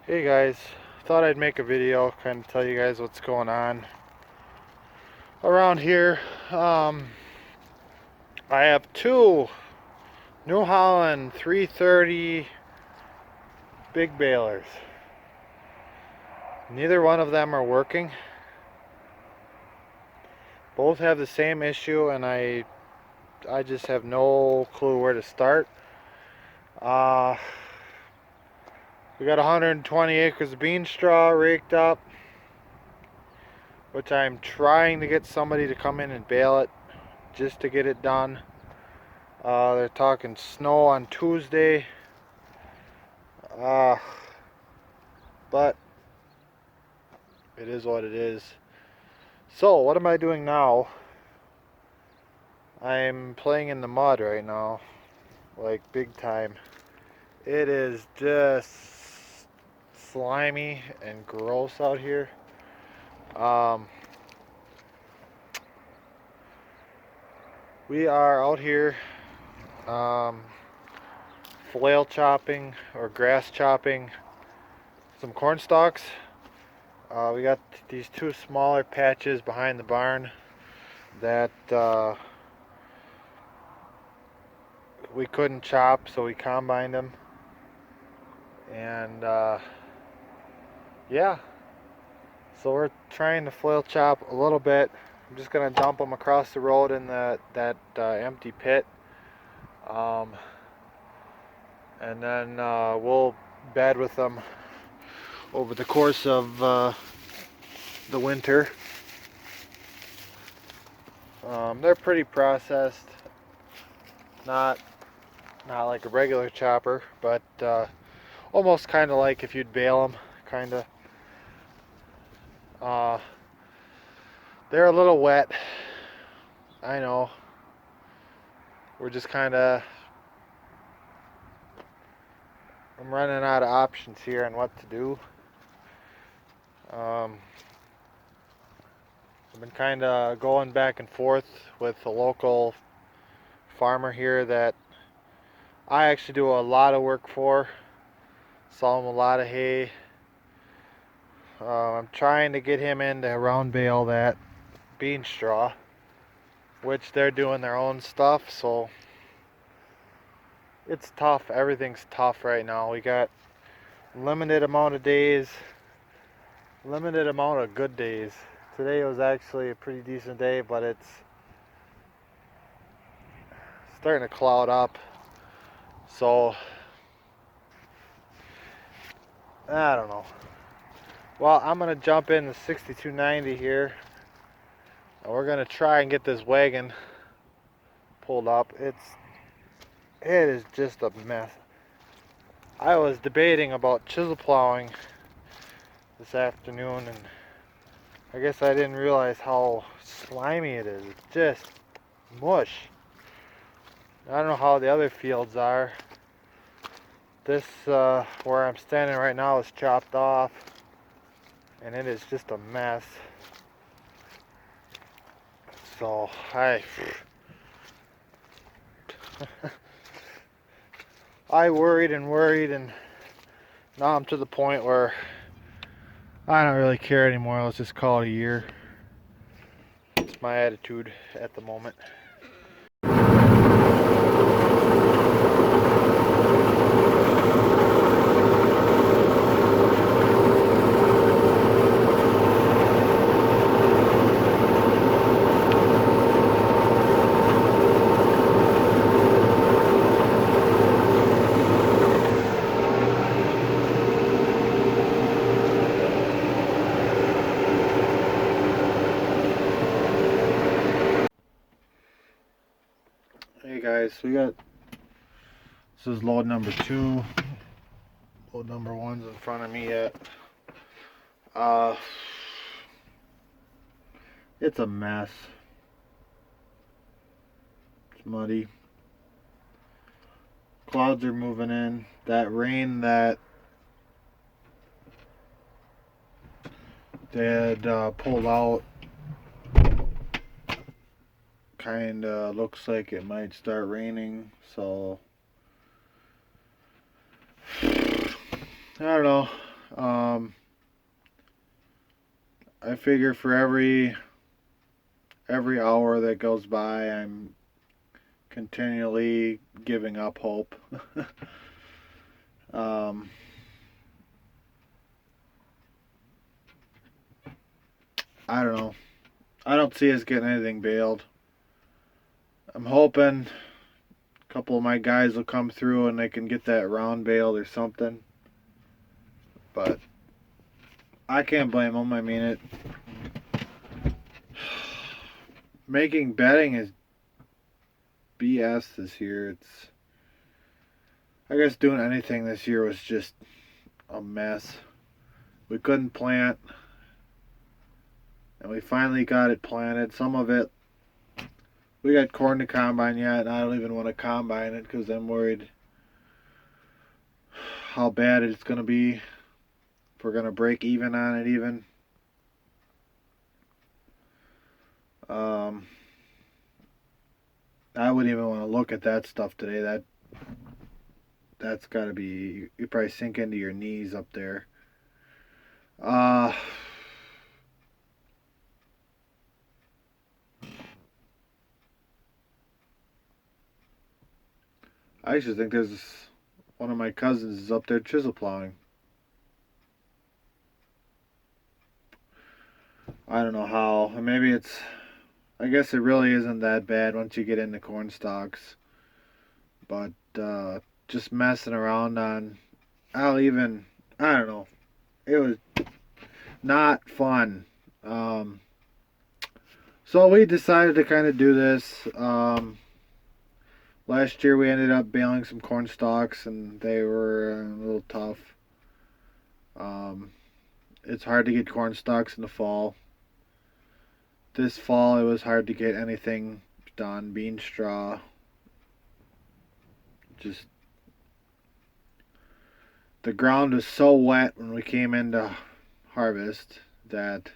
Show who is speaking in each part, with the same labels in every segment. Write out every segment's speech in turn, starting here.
Speaker 1: Hey guys, thought I'd make a video, kind of tell you guys what's going on around here. I have two New Holland 330 big balers. Neither one of them are working. Both have the same issue, and I just have no clue where to start. Uh, we got 120 acres of bean straw raked up, which I'm trying to get somebody to come in and bale it just to get it done. They're talking snow on Tuesday. Uh, but it is what it is. So, what am I doing now? I'm playing in the mud right now. Like, big time. It is just slimy and gross out here. We are out here flail chopping or grass chopping some corn stalks. We got these two smaller patches behind the barn that we couldn't chop, so we combined them. And yeah, so we're trying to flail chop a little bit. I'm just gonna dump them across the road in that empty pit, and then we'll bed with them over the course of the winter. They're pretty processed, not like a regular chopper, but almost kind of like if you'd bale them, kind of. They're a little wet, I know. We're just kind of, I'm running out of options here on what to do. I've been kind of going back and forth with a local farmer here that I actually do a lot of work for. Sell him a lot of hay. I'm trying to get him in to round bale that bean straw, which they're doing their own stuff, so it's tough. Everything's tough right now. We got limited amount of days, limited amount of good days. Today was actually a pretty decent day, but it's starting to cloud up. So I don't know. Well, I'm gonna jump in the 6290 here, and we're gonna try and get this wagon pulled up. It is just a mess. I was debating about chisel plowing this afternoon, and I guess I didn't realize how slimy it is. It's just mush. I don't know how the other fields are. This, where I'm standing right now, is chopped off, and it is just a mess. So, I worried and worried, and now I'm to the point where I don't really care anymore. Let's just call it a year. It's my attitude at the moment. Hey guys, this is load number 2. Load number 1's in front of me yet. It's a mess. It's muddy. Clouds are moving in. That rain that they had pulled out kind of looks like it might start raining, so I don't know. Um, I figure for every hour that goes by, I'm continually giving up hope. um, I don't know. I don't see us getting anything baled. I'm hoping a couple of my guys will come through and they can get that round baled or something. But I can't blame them. I mean, it making betting is BS this year. It's I guess doing anything this year was just a mess. We couldn't plant, and we finally got it planted. Some of it, we got corn to combine yet, and I don't even want to combine it because I'm worried how bad it's going to be. If we're going to break even on it even. I wouldn't even want to look at that stuff today. That's got to be, you probably sink into your knees up there. I actually think there's one of my cousins is up there chisel plowing. I don't know how. Maybe it's. I guess it really isn't that bad once you get into corn stalks. But just messing around on. I'll even. I don't know. It was not fun. Um, so we decided to kind of do this. Last year we ended up baling some corn stalks and they were a little tough. Um, it's hard to get corn stalks in the fall. This fall it was hard to get anything done. Bean straw. Just the ground was so wet when we came into harvest that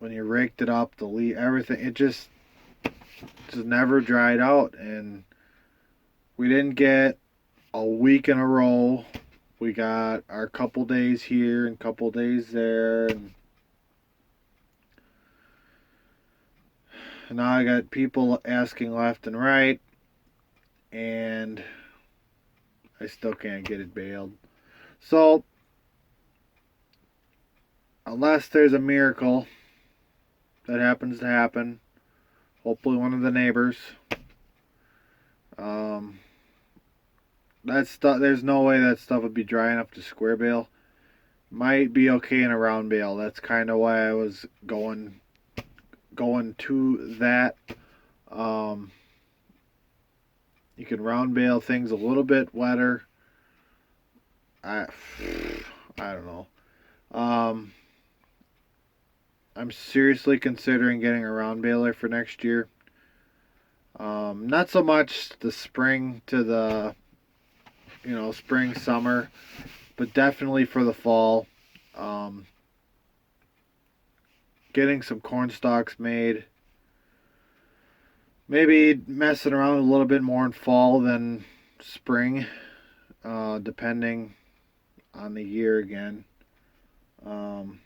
Speaker 1: when you raked it up, the leaf, everything, it just never dried out, and we didn't get a week in a row. We got our couple days here and couple days there, and now I got people asking left and right, and I still can't get it baled. So, unless there's a miracle that happens to happen, hopefully one of the neighbors, that stuff, there's no way that stuff would be dry enough to square bale. Might be okay in a round bale. That's kind of why I was going to that. You can round bale things a little bit wetter. I don't know. I'm seriously considering getting a round baler for next year. Not so much the spring to the spring summer, but definitely for the fall. Um, Getting some corn stalks made. Maybe messing around a little bit more in fall than spring, depending on the year again. Um,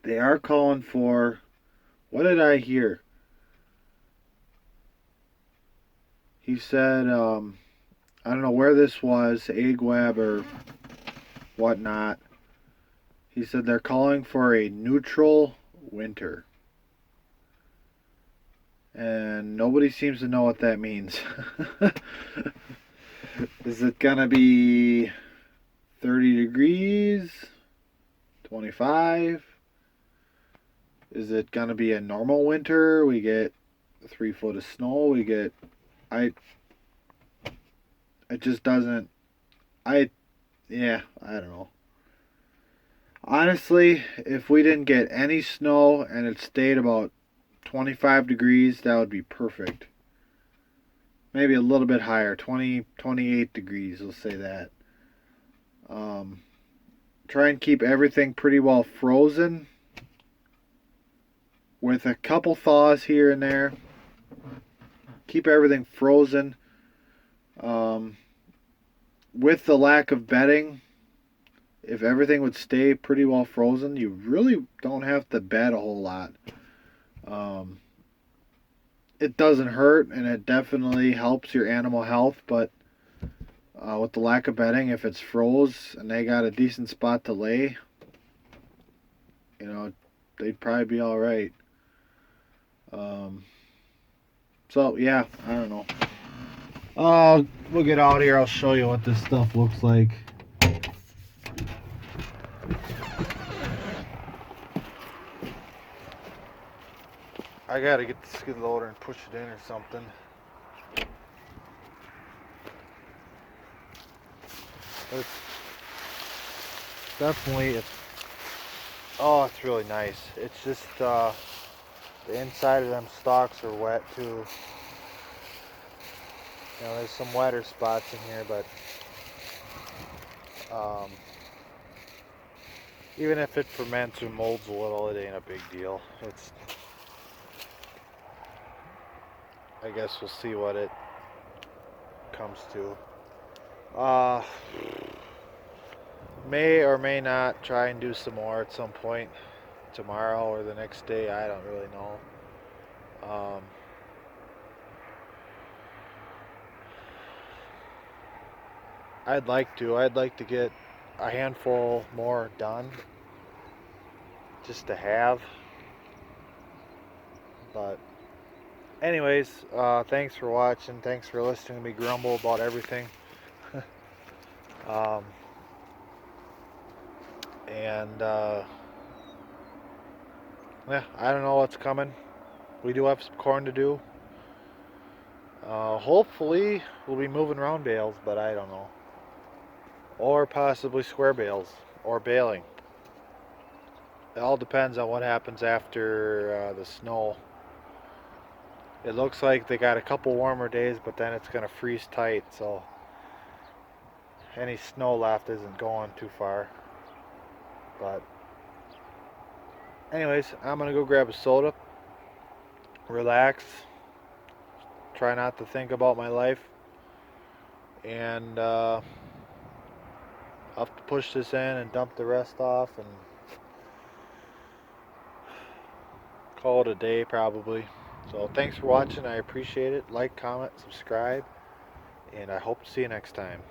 Speaker 1: they are calling for. What did I hear? He said, I don't know where this was, Egg Web or whatnot. He said they're calling for a neutral winter. And nobody seems to know what that means. Is it going to be 30 degrees? 25? Is it going to be a normal winter? We get 3 foot of snow. We get. It just doesn't. Yeah, I don't know. Honestly, if we didn't get any snow and it stayed about 25 degrees, that would be perfect. Maybe a little bit higher, 20, 28 degrees, we'll say that. Try and keep everything pretty well frozen with a couple thaws here and there. Keep everything frozen. with the lack of bedding, if everything would stay pretty well frozen, you really don't have to bed a whole lot. Um, it doesn't hurt, and it definitely helps your animal health, but with the lack of bedding, if it's froze and they got a decent spot to lay, you know, they'd probably be all right. Um, so yeah, I don't know. We'll get out here. I'll show you what this stuff looks like. I gotta get the skid loader and push it in or something. It's definitely, it's really nice. It's just the inside of them stalks are wet too. You know, there's some wetter spots in here, but um, even if it ferments or molds a little, it ain't a big deal. I guess we'll see what it comes to. Uh, may or may not try and do some more at some point tomorrow or the next day. I don't really know. Um, I'd like to. I'd like to get a handful more done just to have. But anyways, thanks for watching. Thanks for listening to me grumble about everything. um, and yeah, I don't know what's coming. We do have some corn to do. Hopefully, we'll be moving round bales, but I don't know. Or possibly square bales or baling. It all depends on what happens after the snow. It looks like they got a couple warmer days, but then it's going to freeze tight, so any snow left isn't going too far. But anyways, I'm going to go grab a soda, relax, try not to think about my life, and I'll have to push this in and dump the rest off and call it a day probably. So thanks for watching. I appreciate it. Like, comment, subscribe, and I hope to see you next time.